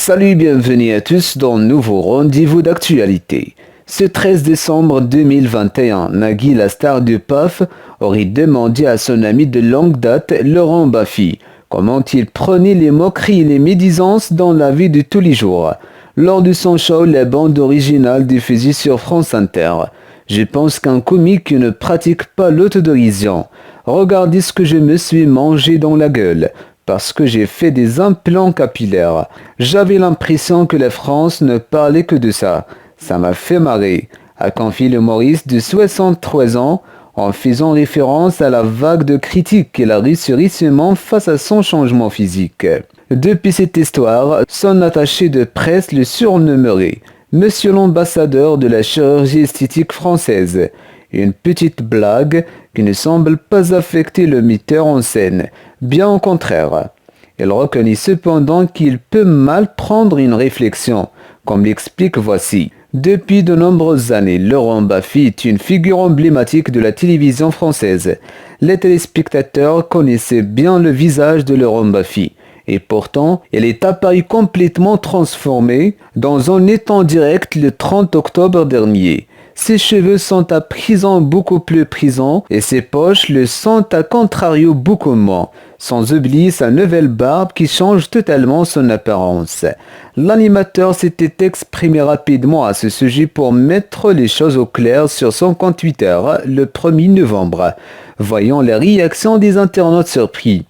Salut, bienvenue à tous dans un nouveau rendez-vous d'actualité. Ce 13 décembre 2021, Nagui, la star du PAF, aurait demandé à son ami de longue date, Laurent Baffy, comment il prenait les moqueries et les médisances dans la vie de tous les jours. Lors de son show, la bande originale diffusée sur France Inter. Je pense qu'un comique ne pratique pas l'autodérision. Regardez ce que je me suis mangé dans la gueule. Parce que j'ai fait des implants capillaires. J'avais l'impression que la France ne parlait que de ça. Ça m'a fait marrer, a confié l'humoriste de 63 ans en faisant référence à la vague de critiques qu'il a reçue récemment face à son changement physique. Depuis cette histoire, son attaché de presse le surnommerait Monsieur l'ambassadeur de la chirurgie esthétique française. Une petite blague qui ne semble pas affecter le metteur en scène, bien au contraire. Il reconnaît cependant qu'il peut mal prendre une réflexion, comme l'explique voici. Depuis de nombreuses années, Laurent Baffy est une figure emblématique de la télévision française. Les téléspectateurs connaissaient bien le visage de Laurent Baffy. Et pourtant, il est apparu complètement transformé dans un étang direct le 30 octobre dernier. Ses cheveux sont à présent beaucoup plus présents et ses poches le sont à contrario beaucoup moins, sans oublier sa nouvelle barbe qui change totalement son apparence. L'animateur s'était exprimé rapidement à ce sujet pour mettre les choses au clair sur son compte Twitter le 1er novembre. Voyons les réactions des internautes surpris.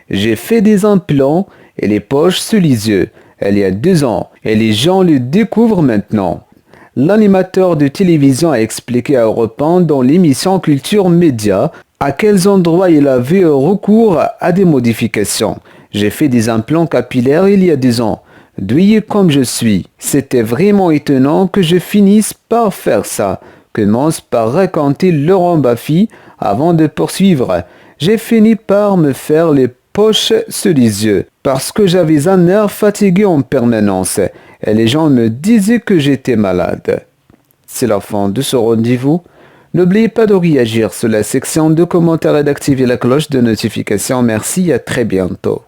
J'ai fait des implants et les poches sous les yeux il y a 2 ans et les gens le découvrent maintenant. L'animateur de télévision a expliqué à Europe 1 dans l'émission Culture Média à quels endroits il avait recours à des modifications. J'ai fait des implants capillaires il y a 2 ans. Douillet comme je suis, c'était vraiment étonnant que je finisse par faire ça, commence par raconter Laurent Baffy avant de poursuivre. J'ai fini par me faire les poches sous les yeux parce que j'avais un air fatigué en permanence et les gens me disaient que j'étais malade. C'est la fin de ce rendez-vous. N'oubliez pas de réagir sur la section de commentaires et d'activer la cloche de notification. Merci, à très bientôt.